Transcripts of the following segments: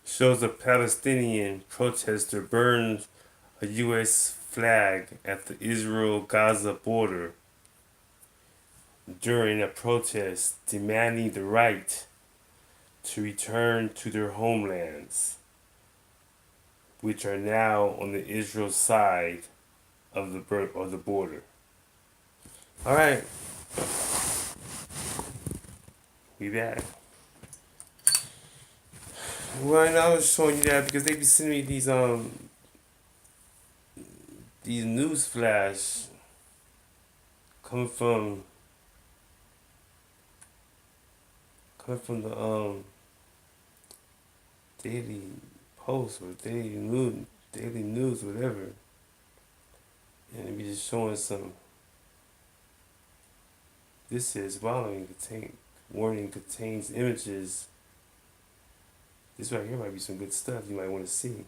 Shows a Palestinian protester burns a U.S. flag at the Israel-Gaza border during a protest demanding the right to return to their homelands, which are now on the Israel side of the border. All right, we back. Well, I was showing you that because they be sending me these news flash coming from the Daily Post or Daily News, whatever, and it be just showing some. This is warning contains images. This right here might be some good stuff you might want to see.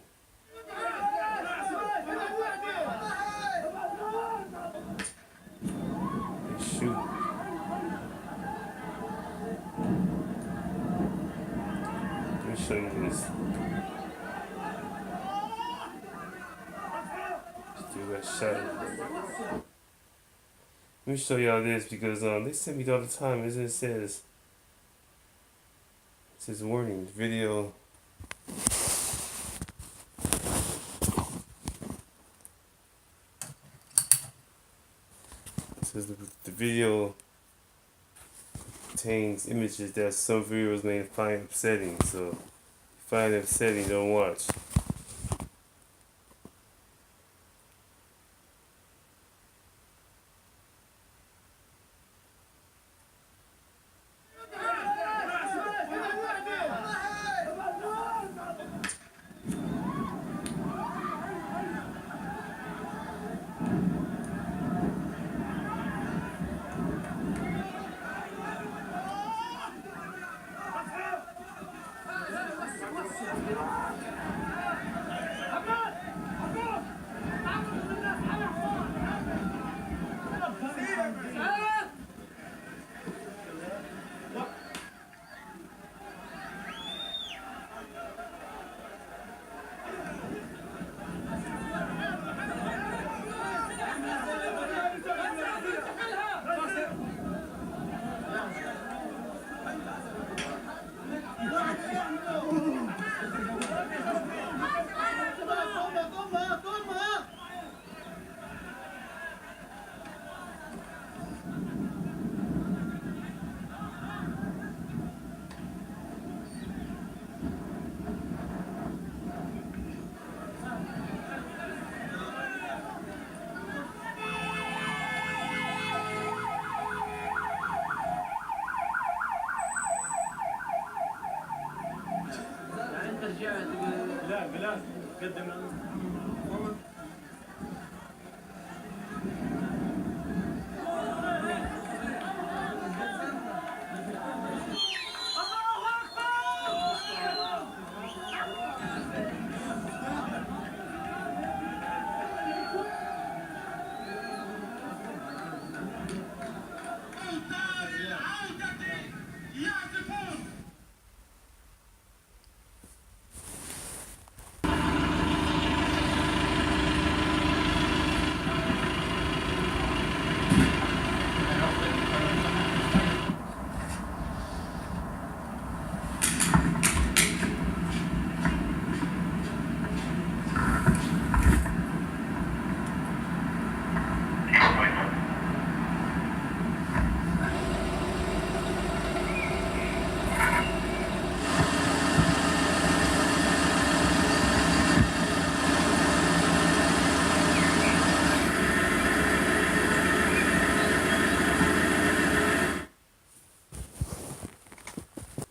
They shoot. Let me show you this. Just do that shot. Let me show y'all this because they send me all the time. It says warning video. It says the video contains images that some viewers may find upsetting. So if you find it upsetting, don't watch.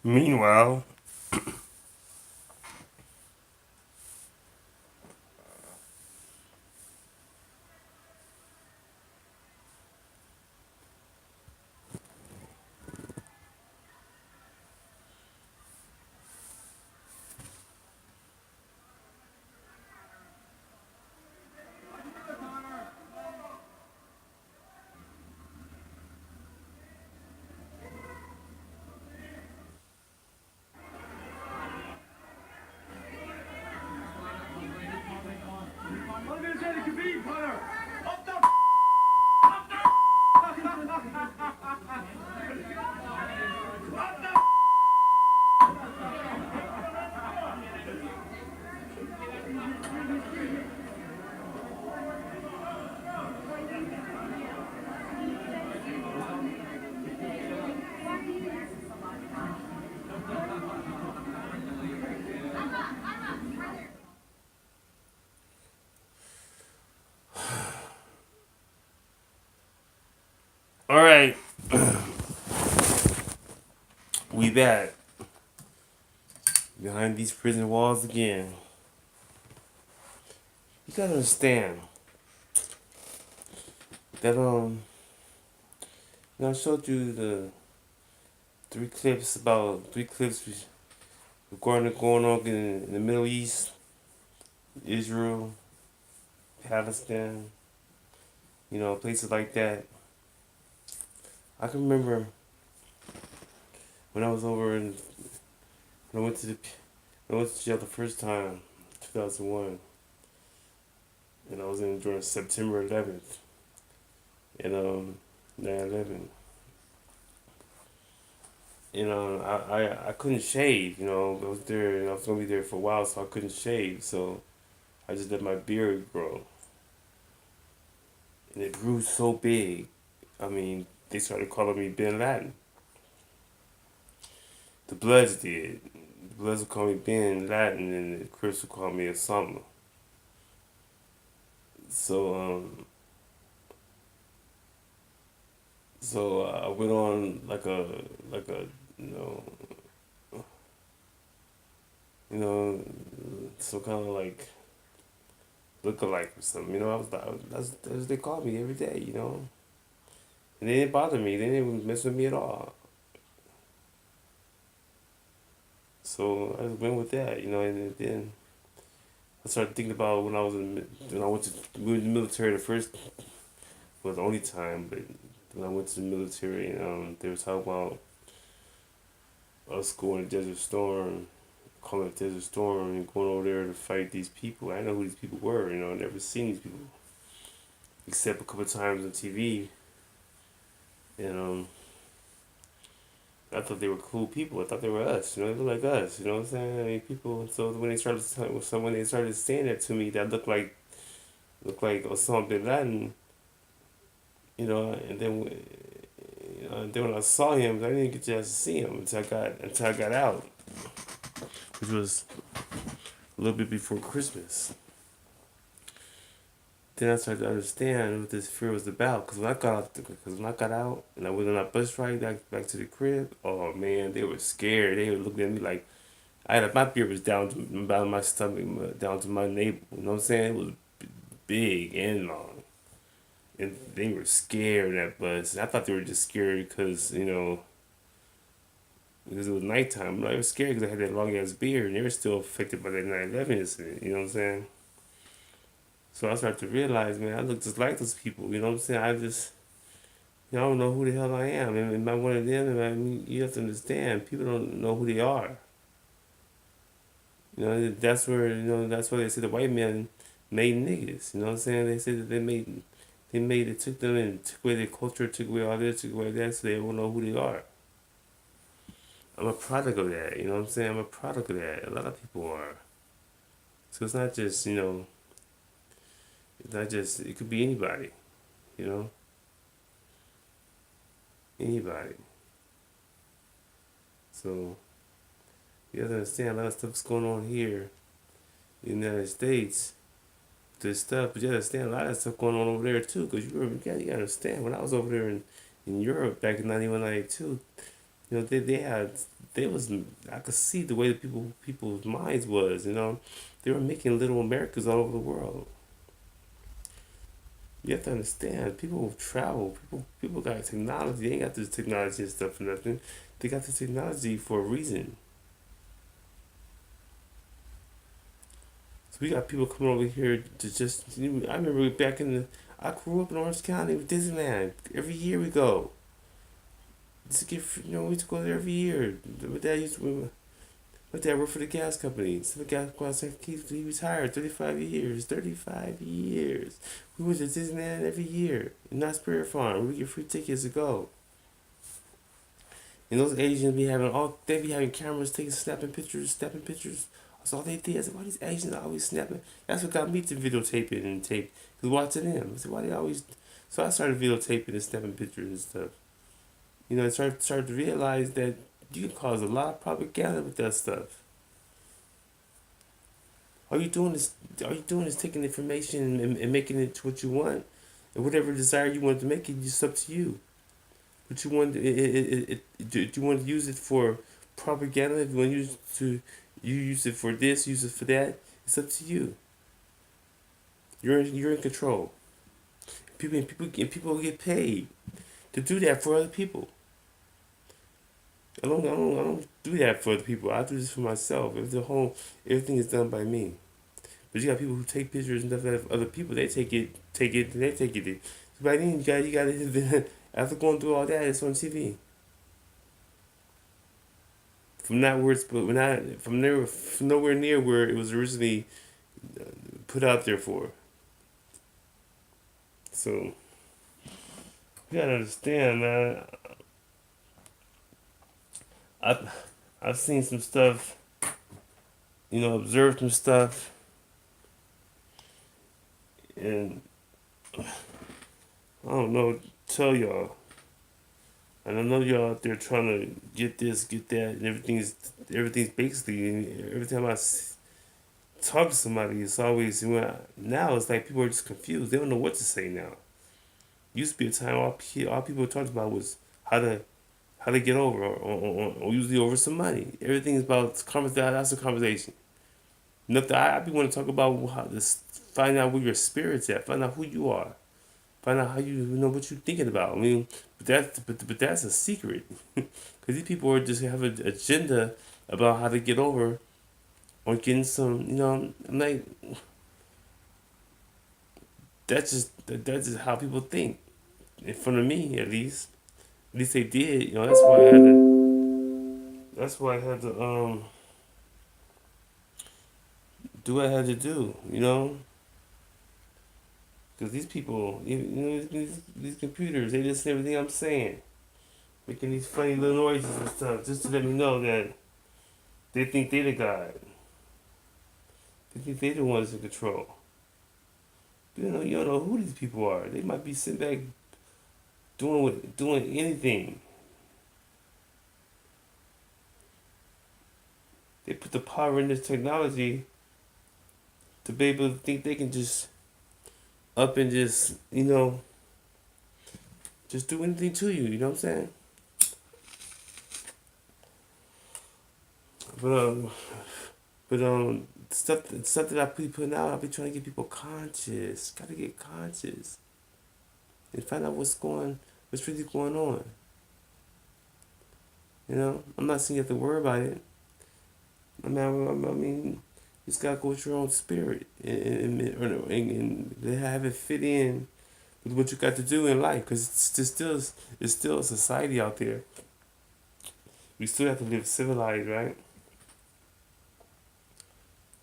Meanwhile, all right, we back behind these prison walls again. You gotta understand that I showed you the three clips regarding going on in the Middle East, Israel, Palestine, places like that. I can remember when I was over in when I went to the when I went to jail the first time, 2001, and I was in during September 11th, and 9/11. I couldn't shave. I was there, and I was gonna be there for a while, so I couldn't shave. So I just let my beard grow, and it grew so big. I mean, they started calling me Bin Laden. The Bloods did. The Bloods would call me Bin Laden, and the Crips would call me Osama. So I went on like a you know you know some kind of like look-alike or something. I was that's what they called me every day. And they didn't bother me. They didn't mess with me at all. So I just went with that. And then I started thinking about when I went to the military the first, well, the only time, but when I went to the military, they were talking about us going to Desert Storm, calling it Desert Storm, and going over there to fight these people. I didn't know who these people were. I never seen these people except a couple of times on TV, and I thought they were cool people. I thought they were us. They looked like us. You know what I'm saying? I mean, people. So when they started saying that to me, that looked like Osama bin Laden. And then when I saw him, I didn't get a chance to see him until I got out, which was a little bit before Christmas. Then I started to understand what this fear was about. Because when I got out and I went on that bus ride back to the crib, oh man, they were scared. They were looking at me like, My beard was down to about my stomach, down to my navel. You know what I'm saying? It was big and long, and they were scared at bus. I thought they were just scared because it was nighttime. But I was scared because I had that long ass beard, and they were still affected by that 9/11 incident. You know what I'm saying? So I started to realize, man, I look just like those people. You know what I'm saying? I don't know who the hell I am. Am I one of them? You have to understand, people don't know who they are. That's why they say the white man made niggas. You know what I'm saying? They said that they took them and took away their culture, took away all this, took away that, so they won't know who they are. I'm a product of that. You know what I'm saying? I'm a product of that. A lot of people are. So it's not just, it's not just, it could be anybody, you know? Anybody. So you have to understand a lot of stuff's going on here in the United States. This stuff, but you understand a lot of stuff going on over there too. Because you gotta understand, when I was over there in Europe back in 91, 92, they had, they was, I could see the way that people's minds was, they were making little Americas all over the world. You have to understand, people travel, people got technology. They ain't got this technology and stuff for nothing. They got this technology for a reason. So we got people coming over here to just. I remember back in the. I grew up in Orange County with Disneyland. Every year we go. Just get, we used to go there every year. My dad worked for the gas company. So the gas company, he retired 35 years. 35 years. We went to Disneyland every year. And not Spirit Farm. We get free tickets to go. And those Asians they be having cameras taking, snapping pictures, snapping pictures. That's all they did. I said, why these Asians always snapping? That's what got me to videotaping and tape. Cause watching them. I said, why they always? So I started videotaping and snapping pictures and stuff. I started to realize that you can cause a lot of propaganda with that stuff. All you doing is taking information and making it to what you want, and whatever desire you want to make it, it's up to you. But do you want to use it for propaganda? If you want to use it for this, use it for that. It's up to you. You're in control. People get paid to do that for other people. I don't do that for other people. I do this for myself. Everything is done by me. But you got people who take pictures and stuff of other people. They and they take it. So by then you got after going through all that, it's on TV. From that words, but when I from nowhere near where it was originally put out there for. So you gotta understand, man. I've seen some stuff, observed some stuff, and I don't know. Tell y'all, and I know y'all out there trying to get this, get that, and everything's basically every time talk to somebody, it's always now it's like people are just confused. They don't know what to say now. Used to be a time all people talked about was how to get over, or usually over some money. Everything is about conversation. That's a conversation. Nothing. I be want to talk about how this. Find out where your spirit's at. Find out who you are. Find out how you know what you're thinking about. I mean, but that's a secret, because these people are just have an agenda about how to get over or getting some. I'm like, that's just how people think. In front of me, at least. At least they did. That's why I had to. That's why I had to do what I had to do. Because these people, these computers, they listen to everything I'm saying, making these funny little noises and stuff, just to let me know that they think they're the god. They think they're the ones in control. You don't know who these people are. They might be sitting back doing anything. They put the power in this technology to be able to think they can just up and just do anything to you. You know what I'm saying? But stuff that I be putting out, I be trying to get people conscious. Gotta get conscious and find out what's really going on. You know, I'm not saying you have to worry about it. I mean, you just gotta go with your own spirit and have it fit in with what you got to do in life. Cause it's still a society out there. We still have to live civilized, right?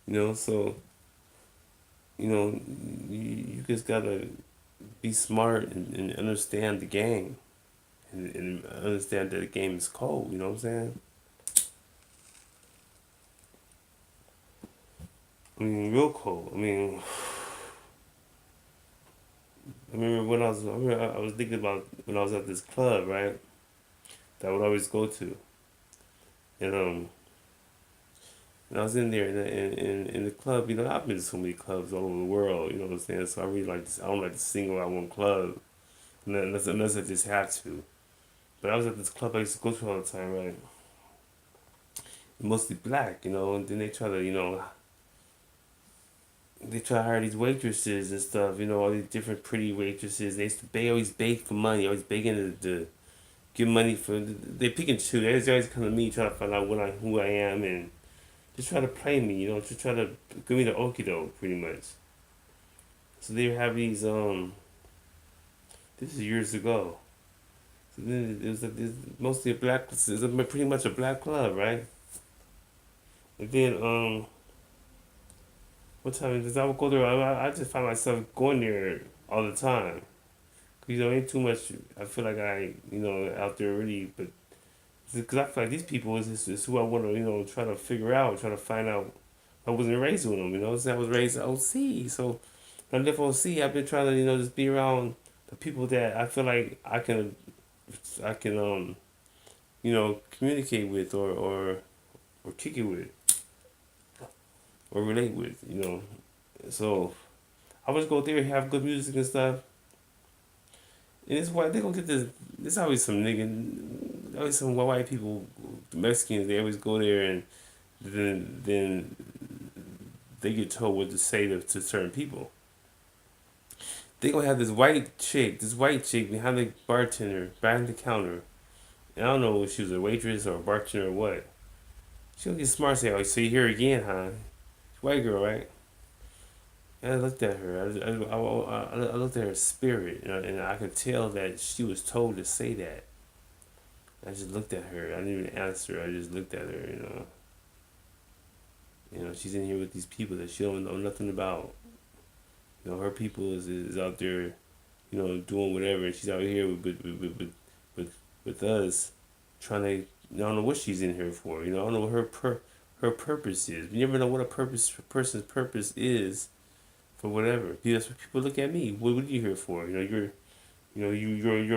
You know, so you know, you just gotta be smart and understand the game and understand that the game is cold. You know what I'm saying? I mean, real cold. I remember I was thinking about when I was at this club, right? That I would always go to, and and I was in there in the club. You know, I've been to so many clubs all over the world. You know what I'm saying? So I really like this. I don't like to single out one club unless I just have to. But I was at this club I used to go to all the time, right? Mostly black, you know, and then they try to, they try to hire these waitresses and stuff, you know, all these different pretty waitresses. They always beg for money, always begging to give money for. They pick and choose. They always come to me trying to find out who I am and just try to play me, you know, just try to give me the okie doke, pretty much. So they have these. This is years ago. So then it was mostly a black. Pretty much a black club, right? And then what time is this? I would go there. I just find myself going there all the time. You know, ain't too much. I feel like out there really, but because I feel like these people is who I want to, try to figure out, try to find out. I wasn't raised with them, So I was raised OC. So when I live OC, I've been trying to, just be around the people that I feel like I can, communicate with or kick it with or relate with. So I would just go there, have good music and stuff. And it's why they gonna get this. There's always some nigga, always some white people, Mexicans. They always go there and then they get told what to say to certain people. They gonna have this white chick behind the bartender, behind the counter. And I don't know if she was a waitress or a bartender or what. She gonna get smart and say, "Oh, so you here again, huh? White girl, right?" And I looked at her. I looked at her spirit, and I could tell that she was told to say that. I just looked at her. I didn't even answer. I just looked at her. She's in here with these people that she don't know nothing about. Her people is out there, doing whatever, and she's out here with us, trying to. I don't know what she's in here for. I don't know what her purpose is. You never know what a person's purpose is for whatever. That's what people look at me. What are you here for? You're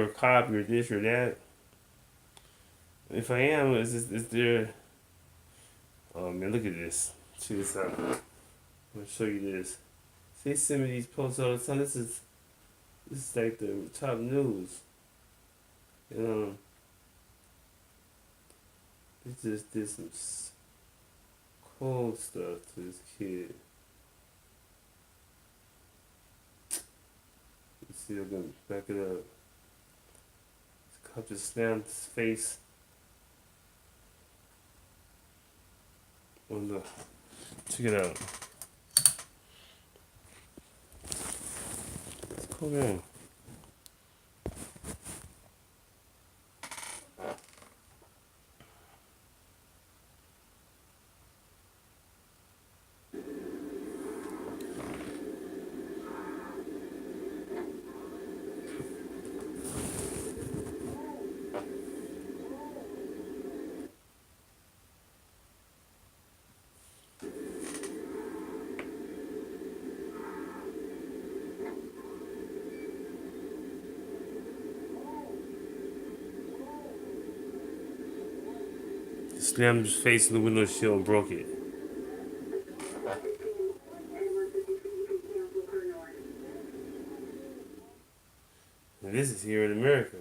a cop. You're this. You're that. If I am, is there? Oh man, look at this. Check this out. I'm gonna show you this. They send me these posts all the time. This is like the top news. Um, it just did some cold stuff to this kid. Let's see, I'm gonna back it up. This cop just slammed his face on the. Check it out. It's cool, man. Slammed his face in the window sill and broke it. And this is here in America.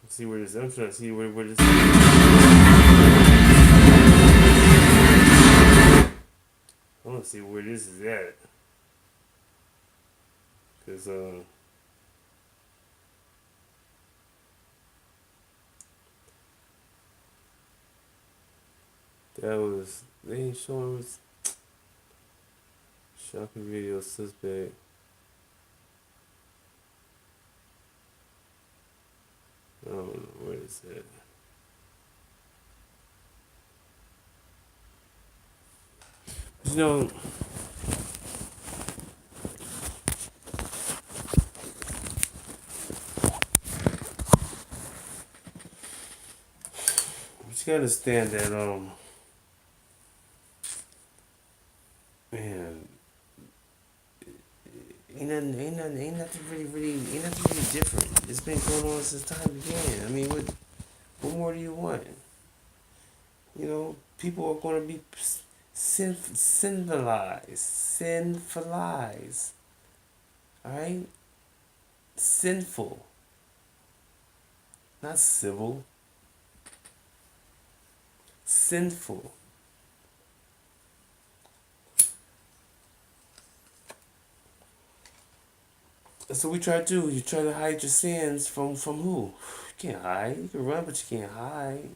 See where this. I'm trying to see where this. I want to see where this is at, cause that was they ain't showing us shocking video suspect. I don't know where it's at. You know, but you gotta understand that man, ain't nothing really different. It's been going on since time began. I mean, what more do you want? You know, people are going to be sinfulized, all right? Sinful, not civil, sinful. That's what we try to do. You try to hide your sins from who? You can't hide. You can run, but you can't hide.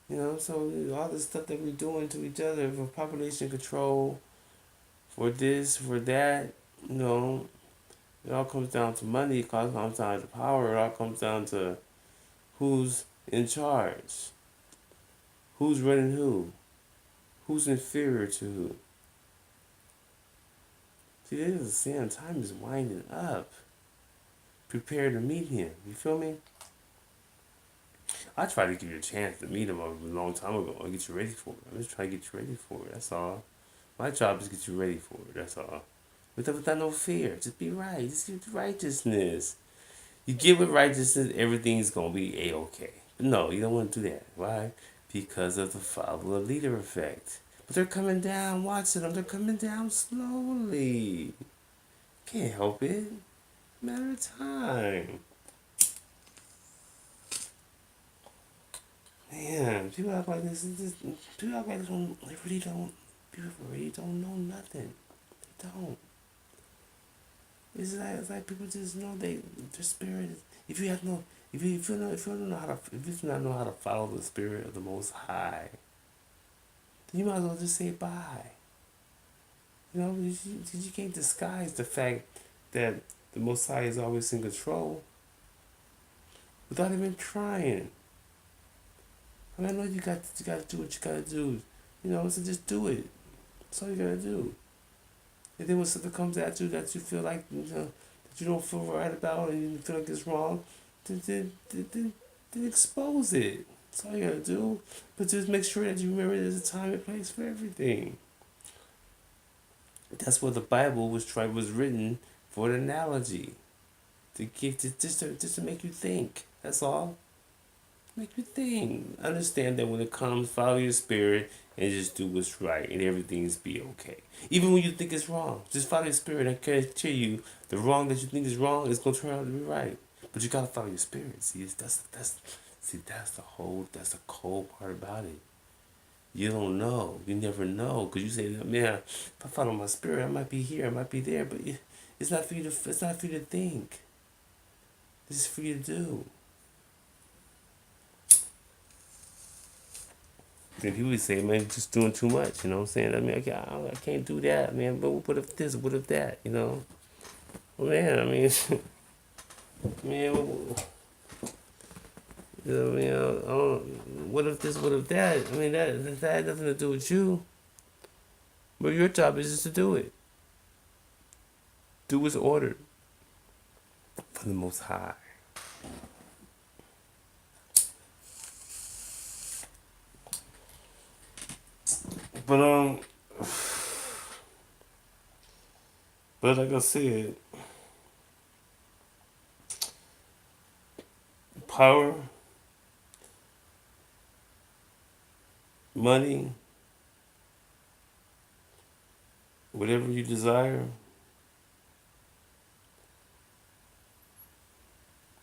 You know, so all this stuff that we're doing to each other for population control, for this, for that, you know, it all comes down to money, it all comes down to power, it all comes down to who's in charge, who's running who's inferior to who. See, this is a sin. Time is winding up. Prepare to meet him. You feel me? I tried to give you a chance to meet him a long time ago. I'll get you ready for it. I'm just trying to get you ready for it. That's all. My job is to get you ready for it. That's all. Without no fear. Just be right. Just get righteousness. You get with righteousness, everything's going to be A-okay. But no, you don't want to do that. Why? Because of the follower leader effect. But they're coming down. Watching them. They're coming down slowly. Can't help it. Matter of time. Man, people act like this. People act like this. They really don't. People really don't know nothing. They don't. It's like people just know their spirit. If you have no, if you know, if you don't know how to, if you do not know how to follow the spirit of the Most High, then you might as well just say bye. You know, you can't disguise the fact that the Most High is always in control without even trying. I mean, I know you got to do what you gotta do. You know, so just do it. That's all you gotta do. And then when something comes at you that you feel like that you don't feel right about and you feel like it's wrong, then expose it. That's all you gotta do. But just make sure that you remember there's a time and place for everything. That's what the Bible was written for, an analogy to give just to make you think. That's all. Make you think. Understand that when it comes, follow your spirit and just do what's right, and everything's be okay. Even when you think it's wrong, just follow your spirit. I guarantee you, the wrong that you think is wrong is gonna turn out to be right. But you gotta follow your spirit. See, that's the cold part about it. You don't know. You never know, because you say, man, if I follow my spirit, I might be here, I might be there, but it's not for you to. It's not for you to think. This is for you to do. Then people say, man, you're just doing too much, you know what I'm saying? I mean, I can't do that, man, but what if this, what if that, you know? Well, man, I mean, man, what if this, what if that? I mean, that had nothing to do with you. But your job is just to do it. Do what's ordered for the Most High. But but like I said, power, money, whatever you desire,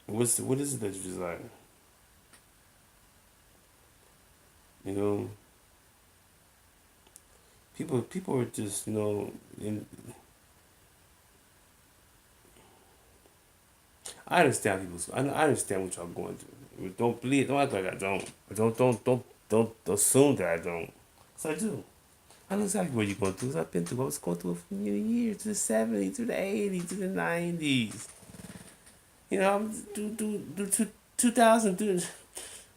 What is it that you desire? You know, people are just in, I understand people's. I understand what y'all going through. Don't believe. Don't act like I don't. Don't assume that I don't. So I do. I know exactly what you're going through. 'Cause I've been through. I was going through it for many years, to the '70s, to the '80s, to the '90s. I'm do 2000.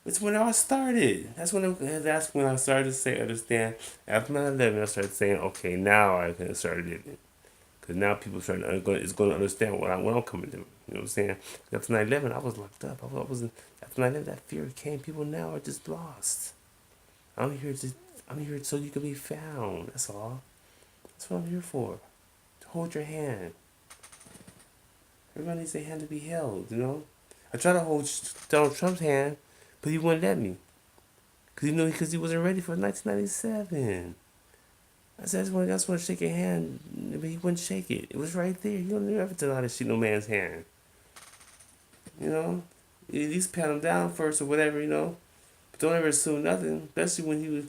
It's when I started. That's when I started to say understand. After 9/11, I started saying, okay, now I can start living. Because now people starting is going to understand what I'm coming to. You know what I'm saying? After 9/11, I was locked up. I wasn't. After 9/11, that fear came. People now are just lost. I'm here to. I'm here so you can be found. That's all. That's what I'm here for. To hold your hand. Everybody needs their hand to be held. I tried to hold Donald Trump's hand, but he wouldn't let me. Because he wasn't ready for 1997. I said, I just want to shake your hand, but he wouldn't shake it. It was right there. You don't ever tell how to shake no man's hand. You know, you at least pat him down first or whatever. But don't ever assume nothing, especially when he was.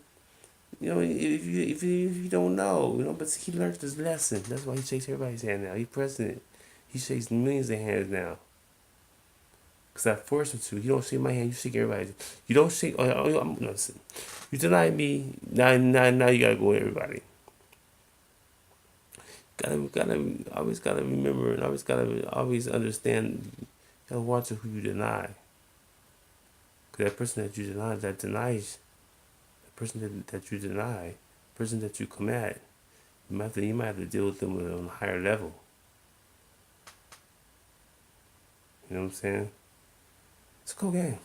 If you don't know. But he learned his lesson. That's why he shakes everybody's hand now. He's president. He shakes millions of hands now. Because I forced him to. You don't shake my hand, you shake everybody's. You don't shake. No, listen. You deny me, now you gotta go with everybody. Always gotta remember, and always understand. You gotta watch who you deny. Because that person that you deny, that denies, the person that you deny, the person that you come at, you might have to deal with them on a higher level. You know what I'm saying? It's a cool game.